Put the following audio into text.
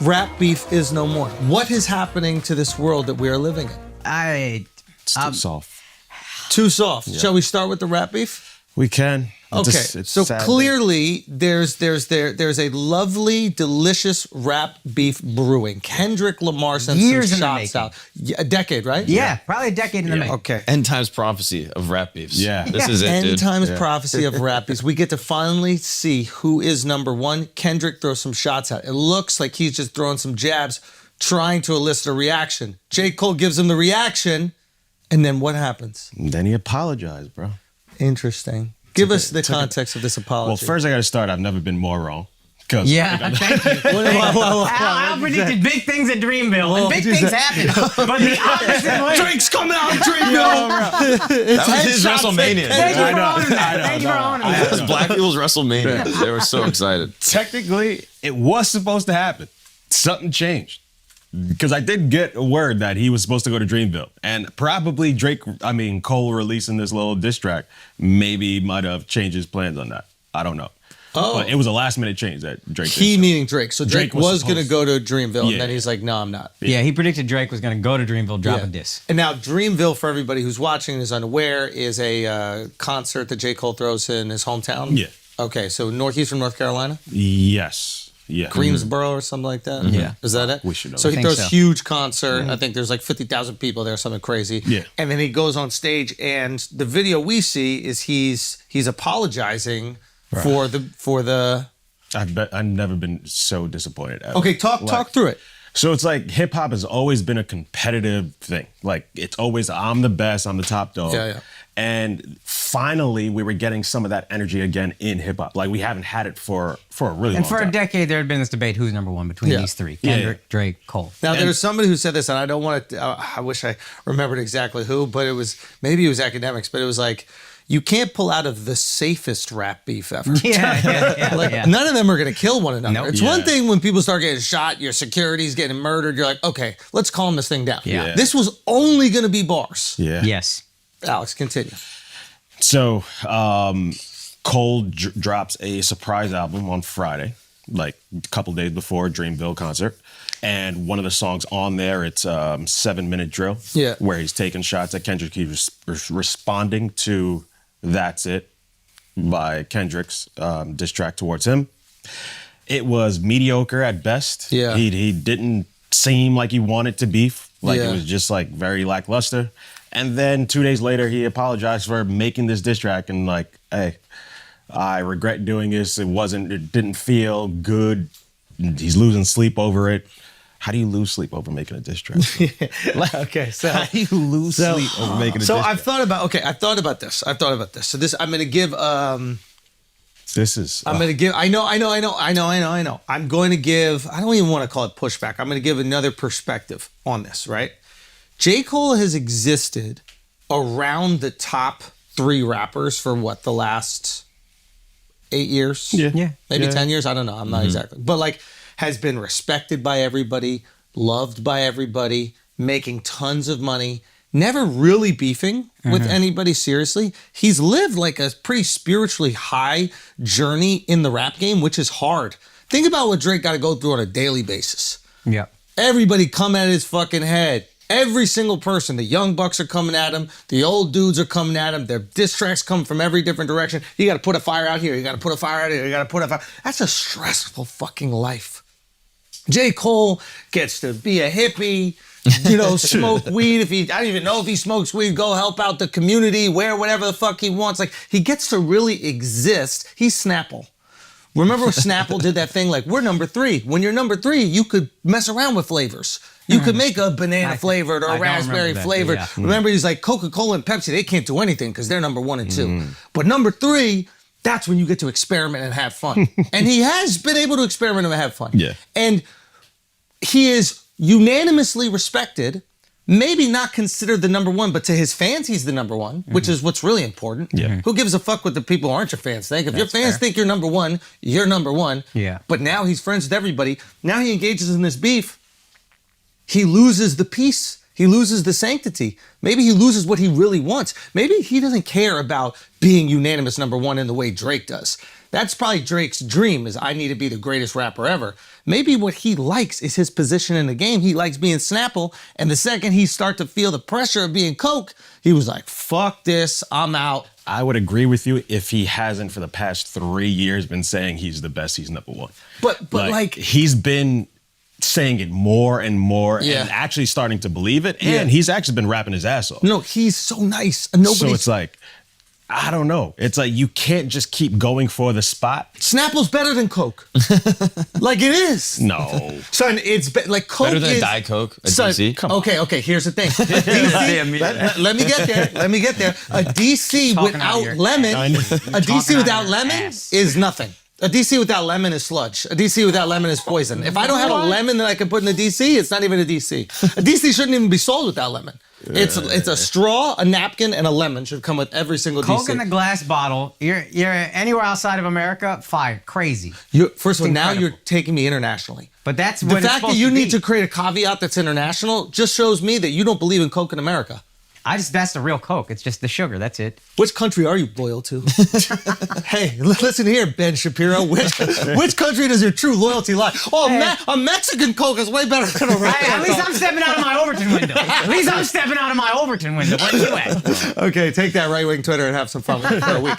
Rap beef is no more. What is happening to this world that we are living in? It's too soft. Too soft. Yeah. Shall we start with the rap beef? We can. Okay. So clearly there's a lovely, delicious rap beef brewing. Kendrick Lamar sent some shots out. A decade, right? Yeah, probably a decade in the making. Okay. End times prophecy of rap beefs. Yeah. This is it, dude. End times prophecy of rap beefs. We get to finally see who is number one. Kendrick throws some shots out. It looks like he's just throwing some jabs, trying to elicit a reaction. J. Cole gives him the reaction, and then what happens? And then he apologized, bro. Interesting. Give us the context of this apology. Well, first I got to start. I've never been more wrong. Yeah, thank you. Al predicted big things at Dreamville, and big things happen. But the opposite way. Drake's coming out of Dreamville. That was his WrestleMania. Thank you for owning that. That was Black people's WrestleMania. They were so excited. Technically, it was supposed to happen. Something changed. Because I did get a word that he was supposed to go to Dreamville. And probably Cole releasing this little diss track maybe might have changed his plans on that. I don't know. Oh. But it was a last minute change that Drake did. He meaning Drake. So Drake was going to go to Dreamville, Yeah. and then he's like, no, I'm not. Yeah, he predicted Drake was going to go to Dreamville, drop a diss. And now Dreamville, for everybody who's watching and is unaware, is a concert that J. Cole throws in his hometown? Yeah. Okay, so northeastern North Carolina? Yes. Yeah. Greensboro or something like that? Yeah. Is that it? We should know. So he I throws think a so. huge concert. I think there's like 50,000 people there, something crazy. Yeah. And then he goes on stage, and the video we see is he's apologizing for the. I've never been so disappointed ever. Okay, talk through it. So it's like hip hop has always been a competitive thing. Like it's always I'm the best, I'm the top dog. Yeah. And finally we were getting some of that energy again in hip hop. Like we haven't had it for a really long time. And for a decade, there had been this debate who's number one between these three: Kendrick, Drake, Cole. Now, there's somebody who said this, and I don't want to, I wish I remembered exactly who, but maybe it was academics, but it was like, you can't pull out of the safest rap beef ever. None of them are going to kill one another. Nope. It's one thing when people start getting shot, your security's getting murdered, you're like, okay, let's calm this thing down. Yeah. This was only going to be bars. Yeah. Yes. Alex, continue. So Cole drops a surprise album on Friday, like a couple days before Dreamville concert. And one of the songs on there, it's 7 Minute Drill, where he's taking shots at Kendrick. He's responding to That's It by Kendrick's diss track towards him. It was mediocre at best. Yeah. He didn't seem like he wanted to beef. Like it was just like very lackluster. And then 2 days later, he apologized for making this diss track and like, hey, I regret doing this. It didn't feel good. He's losing sleep over it. How do you lose sleep over making a diss track? Okay, so how do you lose sleep over making a diss track? So I've thought about this. So this, I'm going to give, this is, I'm going to give, I know. I'm going to give, I don't even want to call it pushback. I'm going to give another perspective on this, right? J. Cole has existed around the top three rappers for what, the last 8 years? Yeah. Maybe 10 years? I don't know. I'm not exactly. But like, has been respected by everybody, loved by everybody, making tons of money, never really beefing with anybody seriously. He's lived like a pretty spiritually high journey in the rap game, which is hard. Think about what Drake got to go through on a daily basis. Yeah. Everybody come at his fucking head. Every single person. The young bucks are coming at him. The old dudes are coming at him. Their diss tracks come from every different direction. You got to put a fire out here. You got to put a fire out here. You got to put a fire. That's a stressful fucking life. J. Cole gets to be a hippie, smoke weed. I don't even know if he smokes weed, go help out the community, wear whatever the fuck he wants. Like, he gets to really exist. He's Snapple. Remember when Snapple did that thing like, we're number 3. When you're number 3, you could mess around with flavors. You could make a banana flavored or a raspberry flavored. Remember, he's like, Coca-Cola and Pepsi, they can't do anything because they're number 1 and 2. But number 3, that's when you get to experiment and have fun. And he has been able to experiment and have fun. Yeah. And he is unanimously respected, maybe not considered the number 1, but to his fans, he's the number 1, which is what's really important. Yeah. Who gives a fuck what the people who aren't your fans think? If your fans think you're number 1, you're number 1. Yeah. But now he's friends with everybody. Now he engages in this beef. He loses the peace. He loses the sanctity. Maybe he loses what he really wants. Maybe he doesn't care about being unanimous number 1 in the way Drake does. That's probably Drake's dream is I need to be the greatest rapper ever. Maybe what he likes is his position in the game. He likes being Snapple. And the second he start to feel the pressure of being Coke, he was like, fuck this, I'm out. I would agree with you if he hasn't for the past 3 years been saying he's the best, he's number one. But like he's been saying it more and more Yeah. and actually starting to believe it. And Yeah. he's actually been rapping his ass off. no, he's so nice. So it's like, I don't know. It's like you can't just keep going for the spot. Snapple's better than Coke. Like it is. No. Son, it's like Coke Better than is, Diet Coke at Son, DC. Come on. Okay, here's the thing. DC, let me get there. Let me get there. A DC Talking out of without your- lemon, I know. a DC Talking out without of your lemon ass. is nothing. A DC without lemon is sludge. A DC without lemon is poison. If I don't have a lemon that I can put in a DC, it's not even a DC. A DC shouldn't even be sold without lemon. It's a straw, a napkin, and a lemon should come with every single Coke DC. in the glass bottle. You're anywhere outside of America, fire, crazy. First of all, now incredible. you're taking me internationally. But that's The what it's fact that supposed you to need be. to create a caveat that's international just shows me that you don't believe in Coke in America. That's the real Coke. It's just the sugar. That's it. Which country are you loyal to? Hey, listen here, Ben Shapiro. Which country does your true loyalty lie? Oh, a Mexican Coke is way better than a regular At least Coke. I'm stepping out of my Overton window. At least I'm stepping out of my Overton window. Where you at? Okay, take that right-wing Twitter and have some fun with it for a week.